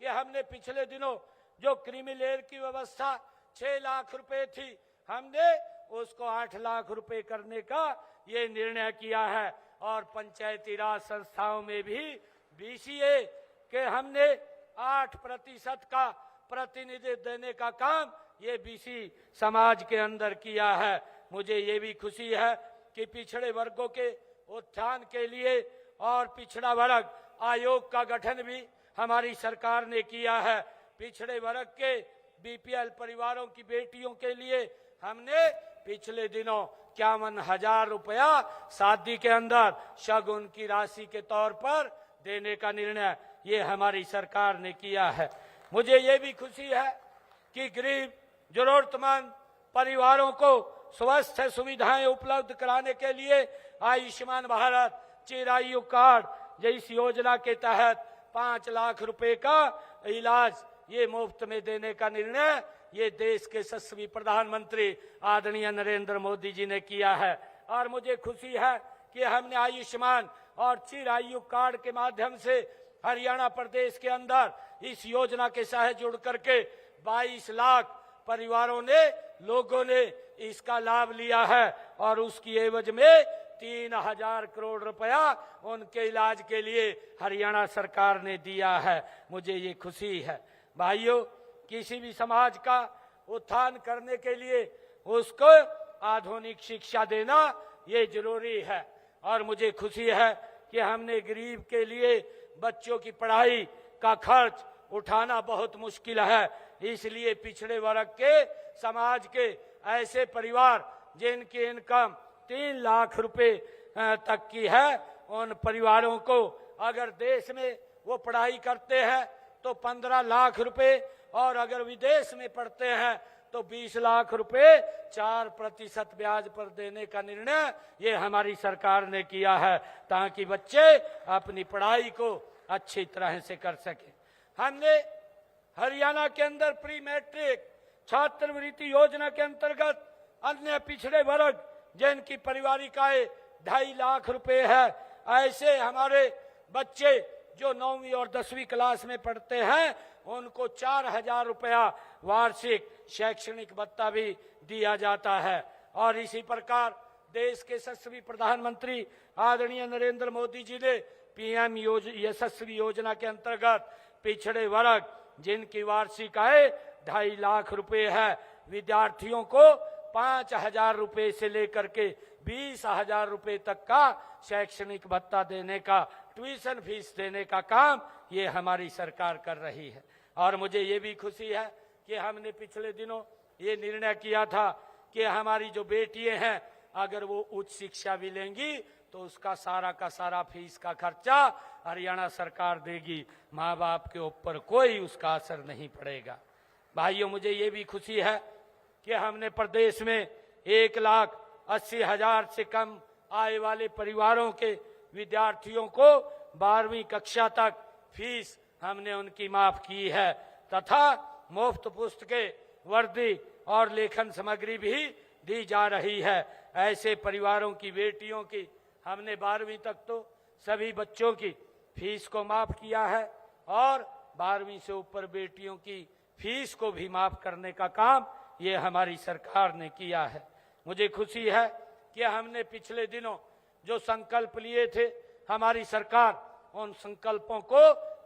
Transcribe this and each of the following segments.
कि हमने पिछले दिनों जो क्रीमी लेयर की व्यवस्था 6 लाख रुपए थी, हमने उसको 8 लाख रुपए करने का ये निर्णय किया है। और पंचायती राज संस्थाओं में भी बीसीए के हमने 8% का प्रतिनिधित्व देने का काम ये बीसी समाज के अंदर किया है। मुझे ये भी खुशी है कि पिछड़े वर्गों के उत्थान के लिए और पिछड़ा वर्ग आयोग का गठन भी हमारी सरकार ने किया है। पिछड़े वर्ग के बीपीएल परिवारों की बेटियों के लिए हमने पिछले दिनों 51,000 रुपया शादी के अंदर शगुन की राशि के तौर पर देने का निर्णय ये हमारी सरकार ने किया है। मुझे ये भी खुशी है कि गरीब जरूरतमंद परिवारों को स्वास्थ्य सुविधाएं उपलब्ध कराने के लिए आयुष्मान भारत चिरायु कार्ड जैसी योजना के तहत 5 लाख रुपए का इलाज ये मुफ्त में देने का निर्णय ये देश के यशस्वी प्रधानमंत्री आदरणीय नरेंद्र मोदी जी ने किया है। और मुझे खुशी है कि हमने आयुष्मान और चिरायु कार्ड के माध्यम से हरियाणा प्रदेश के अंदर इस योजना के साथ जुड़ करके 22 लाख परिवारों ने लोगों ने इसका लाभ लिया है और उसकी एवज में 3,000 करोड़ रुपया उनके इलाज के लिए हरियाणा सरकार ने दिया है। मुझे ये खुशी है। भाइयों, किसी भी समाज का उत्थान करने के लिए उसको आधुनिक शिक्षा देना ये जरूरी है। और मुझे खुशी है कि हमने गरीब के लिए बच्चों की पढ़ाई का खर्च उठाना बहुत मुश्किल है, इसलिए पिछड़े वर्ग के समाज के ऐसे परिवार जिनकी इनकम 3 लाख रुपए तक की है, उन परिवारों को अगर देश में वो पढ़ाई करते हैं तो 15 लाख रुपए और अगर विदेश में पढ़ते हैं तो 20 लाख रुपए 4% ब्याज पर देने का निर्णय ये हमारी सरकार ने किया है, ताकि बच्चे अपनी पढ़ाई को अच्छी तरह से कर सके। हमने हरियाणा के अंदर प्री मैट्रिक छात्रवृत्ति योजना के अंतर्गत अन्य पिछड़े वर्ग जिनकी पारिवारिक आय 2.5 लाख रुपए है, ऐसे हमारे बच्चे जो 9वीं और 10वीं क्लास में पढ़ते हैं उनको 4,000 रुपया वार्षिक शैक्षणिक भत्ता भी दिया जाता है। और इसी प्रकार देश के यशस्वी प्रधानमंत्री आदरणीय नरेंद्र मोदी जी ने पीएम यशस्वी योजना के अंतर्गत पिछड़े वर्ग जिनकी वार्षिक आय 2.5 लाख रुपए है, विद्यार्थियों को 5,000 रुपए से लेकर के 20,000 रुपए तक का शैक्षणिक भत्ता देने का, ट्यूशन फीस देने का काम ये हमारी सरकार कर रही है। और मुझे ये भी खुशी है कि हमने पिछले दिनों ये निर्णय किया था कि हमारी जो बेटियां हैं अगर वो उच्च शिक्षा भी लेंगी तो उसका सारा का सारा फीस का खर्चा हरियाणा सरकार देगी, माँ बाप के ऊपर कोई उसका असर नहीं पड़ेगा। भाइयों, मुझे ये भी खुशी है कि हमने प्रदेश में 1,80,000 से कम आय वाले परिवारों के विद्यार्थियों को 12वीं कक्षा तक फीस हमने उनकी माफ की है तथा मुफ्त पुस्तकें, वर्दी और लेखन सामग्री भी दी जा रही है। ऐसे परिवारों की बेटियों की हमने 12वीं तक तो सभी बच्चों की फीस को माफ किया है और 12वीं से ऊपर बेटियों की फीस को भी माफ करने का काम ये हमारी सरकार ने किया है। मुझे खुशी है कि हमने पिछले दिनों जो संकल्प लिए थे, हमारी सरकार उन संकल्पों को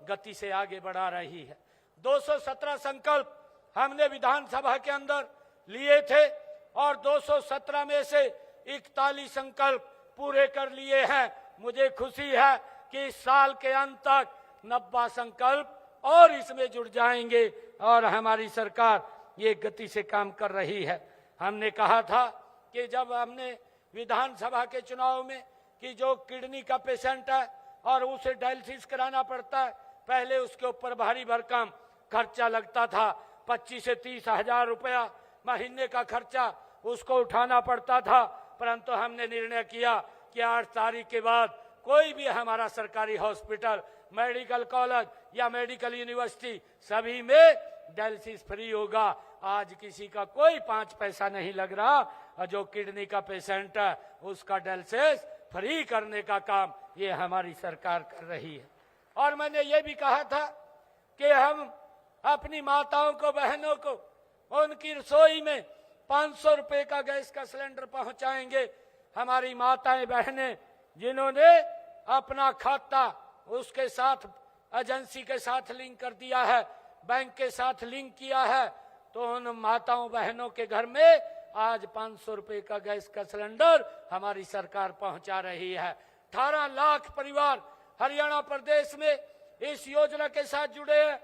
गति से आगे बढ़ा रही है। 217 संकल्प हमने विधानसभा के अंदर लिए थे और 217 में से 41 संकल्प पूरे कर लिए हैं। मुझे खुशी है कि इस साल के अंत तक 90 संकल्प और इसमें जुड़ जाएंगे और हमारी सरकार ये गति से काम कर रही है। हमने कहा था कि जब हमने विधानसभा के चुनाव में कि जो किडनी का पेशेंट है और उसे डायलिसिस कराना पड़ता है, पहले उसके ऊपर भारी भरकम खर्चा लगता था, 25 से 30 हजार रुपया महीने का खर्चा उसको उठाना पड़ता था। परंतु हमने निर्णय किया कि 8 तारीख के बाद कोई भी हमारा सरकारी हॉस्पिटल, मेडिकल कॉलेज या मेडिकल यूनिवर्सिटी सभी में डायलिसिस फ्री होगा। आज किसी का कोई 5 पैसा नहीं लग रहा और जो किडनी का पेशेंट है उसका डायलिसिस फ्री करने का काम ये हमारी सरकार कर रही है। और मैंने ये भी कहा था कि हम अपनी माताओं को, बहनों को उनकी रसोई में 500 रुपए का गैस का सिलेंडर पहुंचाएंगे। हमारी माताएं बहनें जिन्होंने अपना खाता उसके साथ एजेंसी के साथ लिंक कर दिया है, बैंक के साथ लिंक किया है, तो उन माताओं बहनों के घर में आज 500 रुपए का गैस का सिलेंडर हमारी सरकार पहुंचा रही है। 18 लाख परिवार हरियाणा प्रदेश में इस योजना के साथ जुड़े हैं।